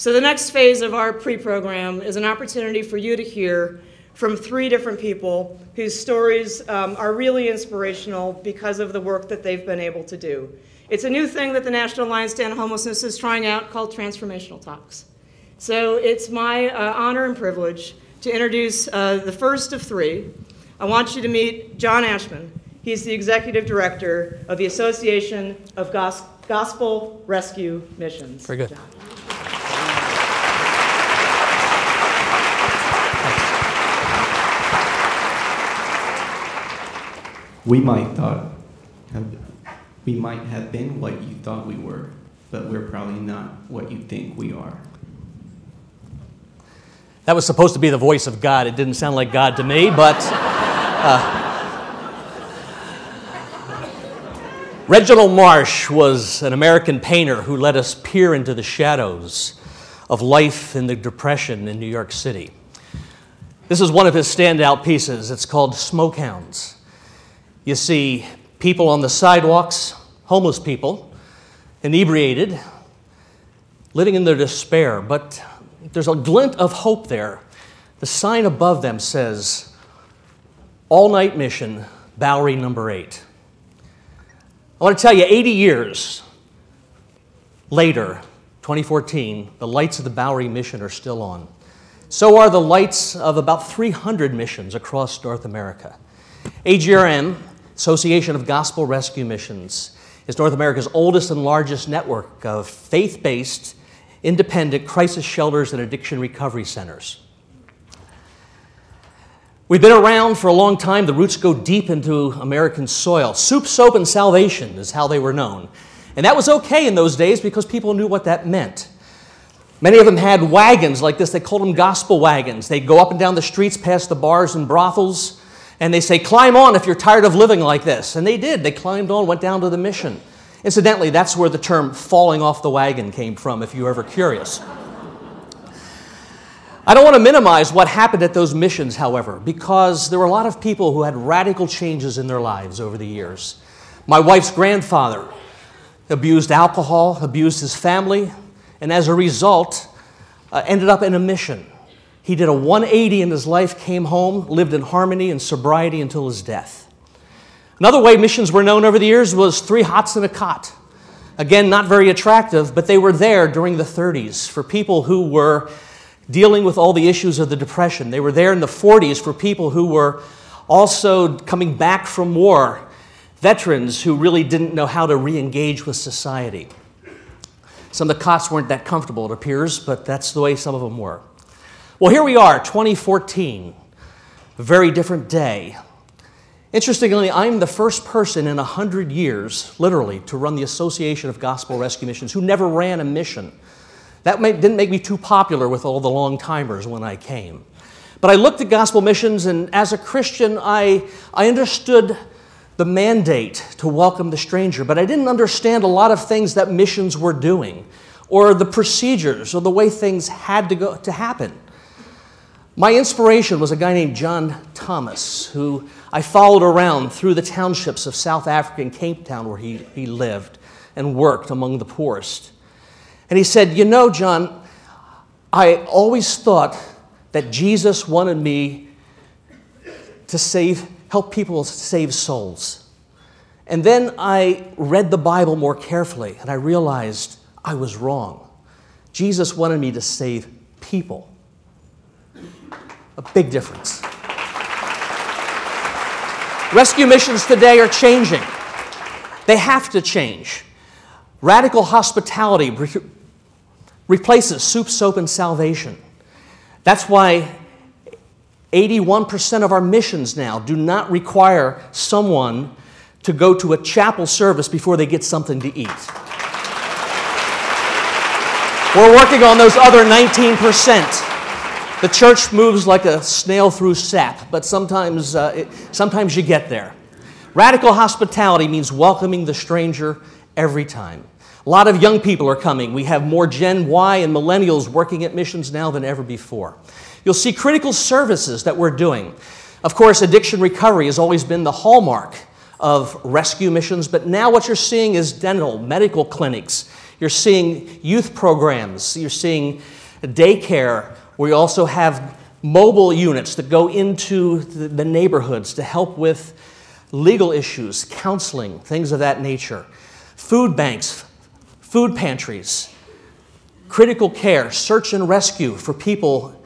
So the next phase of our pre-program is an opportunity for you to hear from 3 different people whose stories are really inspirational because of the work that they've been able to do. It's a new thing that the National Alliance to End Homelessness is trying out called Transformational Talks. So it's my honor and privilege to introduce the first of 3. I want you to meet John Ashmen. He's the Executive Director of the Association of Gospel Rescue Missions. Very good. John. We might have been what you thought we were, but we're probably not what you think we are. That was supposed to be the voice of God. It didn't sound like God to me, but Reginald Marsh was an American painter who let us peer into the shadows of life in the Depression in New York City. This is one of his standout pieces. It's called Smoke Hounds. You see people on the sidewalks, homeless people, inebriated, living in their despair, but there's a glint of hope there. The sign above them says, All-Night Mission, Bowery number 8. I want to tell you, 80 years later, 2014, the lights of the Bowery Mission are still on. So are the lights of about 300 missions across North America. AGRM, Association of Gospel Rescue Missions, is North America's oldest and largest network of faith-based, independent crisis shelters and addiction recovery centers. We've been around for a long time. The roots go deep into American soil. Soup, soap, and salvation is how they were known. And that was okay in those days because people knew what that meant. Many of them had wagons like this. They called them gospel wagons. They'd go up and down the streets past the bars and brothels, and they say, climb on if you're tired of living like this. And they did. They climbed on, went down to the mission. Incidentally, that's where the term falling off the wagon came from, if you're ever curious. I don't want to minimize what happened at those missions, however, because there were a lot of people who had radical changes in their lives over the years. My wife's grandfather abused alcohol, abused his family, and as a result, ended up in a mission. He did a 180 in his life, came home, lived in harmony and sobriety until his death. Another way missions were known over the years was 3 hots and a cot. Again, not very attractive, but they were there during the 30s for people who were dealing with all the issues of the Depression. They were there in the 40s for people who were also coming back from war, veterans who really didn't know how to re-engage with society. Some of the cots weren't that comfortable, it appears, but that's the way some of them were. Well, here we are, 2014, a very different day. Interestingly, I'm the first person in 100 years, literally, to run the Association of Gospel Rescue Missions who never ran a mission. That didn't make me too popular with all the long-timers when I came. But I looked at gospel missions, and as a Christian, I understood the mandate to welcome the stranger, but I didn't understand a lot of things that missions were doing, or the procedures, or the way things had to happen. My inspiration was a guy named John Thomas, who I followed around through the townships of South Africa and Cape Town, where he lived and worked among the poorest. And he said, you know, John, I always thought that Jesus wanted me to help people save souls. And then I read the Bible more carefully, and I realized I was wrong. Jesus wanted me to save people. A big difference. Rescue missions today are changing. They have to change. Radical hospitality replaces soup, soap, and salvation. That's why 81% of our missions now do not require someone to go to a chapel service before they get something to eat. We're working on those other 19%. The church moves like a snail through sap, but sometimes you get there. Radical hospitality means welcoming the stranger every time. A lot of young people are coming. We have more Gen Y and millennials working at missions now than ever before. You'll see critical services that we're doing. Of course, addiction recovery has always been the hallmark of rescue missions, but now what you're seeing is dental, medical clinics. You're seeing youth programs. You're seeing daycare. We also have mobile units that go into the neighborhoods to help with legal issues, counseling, things of that nature. Food banks, food pantries, critical care, search and rescue for people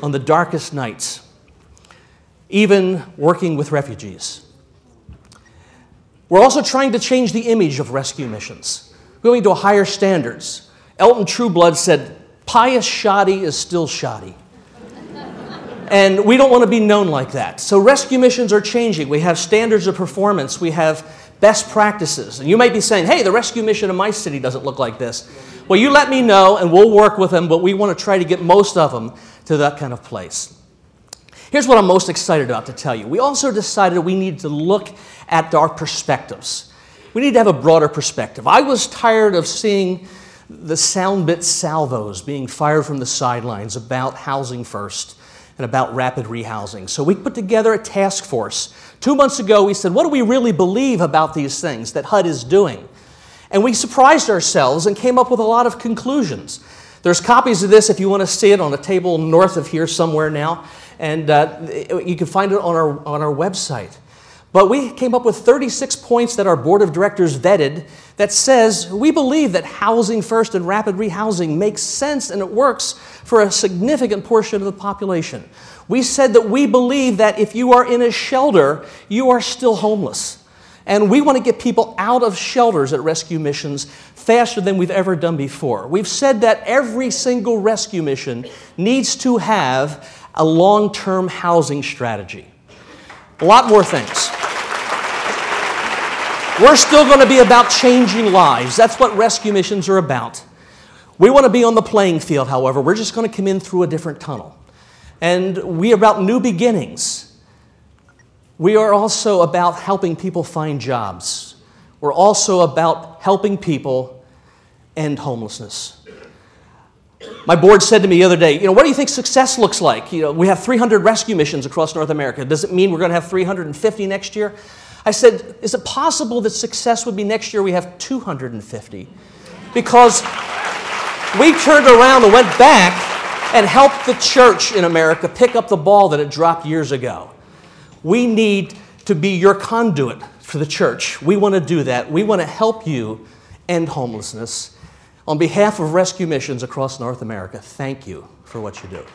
on the darkest nights, even working with refugees. We're also trying to change the image of rescue missions, going to higher standards. Elton Trueblood said, "Pious shoddy is still shoddy." And we don't want to be known like that. So rescue missions are changing. We have standards of performance. We have best practices. And you might be saying, hey, the rescue mission in my city doesn't look like this. Well, you let me know, and we'll work with them, but we want to try to get most of them to that kind of place. Here's what I'm most excited about to tell you. We also decided we need to look at our perspectives. We need to have a broader perspective. I was tired of seeing the sound bit salvos being fired from the sidelines about housing first and about rapid rehousing. So we put together a task force. 2 months ago, we said, what do we really believe about these things that HUD is doing? And we surprised ourselves and came up with a lot of conclusions. There's copies of this if you want to see it on a table north of here somewhere now, and you can find it on our website. But we came up with 36 points that our board of directors vetted that says we believe that housing first and rapid rehousing makes sense and it works for a significant portion of the population. We said that we believe that if you are in a shelter, you are still homeless. And we want to get people out of shelters at rescue missions faster than we've ever done before. We've said that every single rescue mission needs to have a long-term housing strategy. A lot more things. We're still going to be about changing lives. That's what rescue missions are about. We want to be on the playing field, however. We're just going to come in through a different tunnel. And we are about new beginnings. We are also about helping people find jobs. We're also about helping people end homelessness. My board said to me the other day, what do you think success looks like? We have 300 rescue missions across North America. Does it mean we're going to have 350 next year? I said, is it possible that success would be next year we have 250? Because we turned around and went back and helped the church in America pick up the ball that it dropped years ago. We need to be your conduit for the church. We want to do that. We want to help you end homelessness. On behalf of rescue missions across North America, thank you for what you do.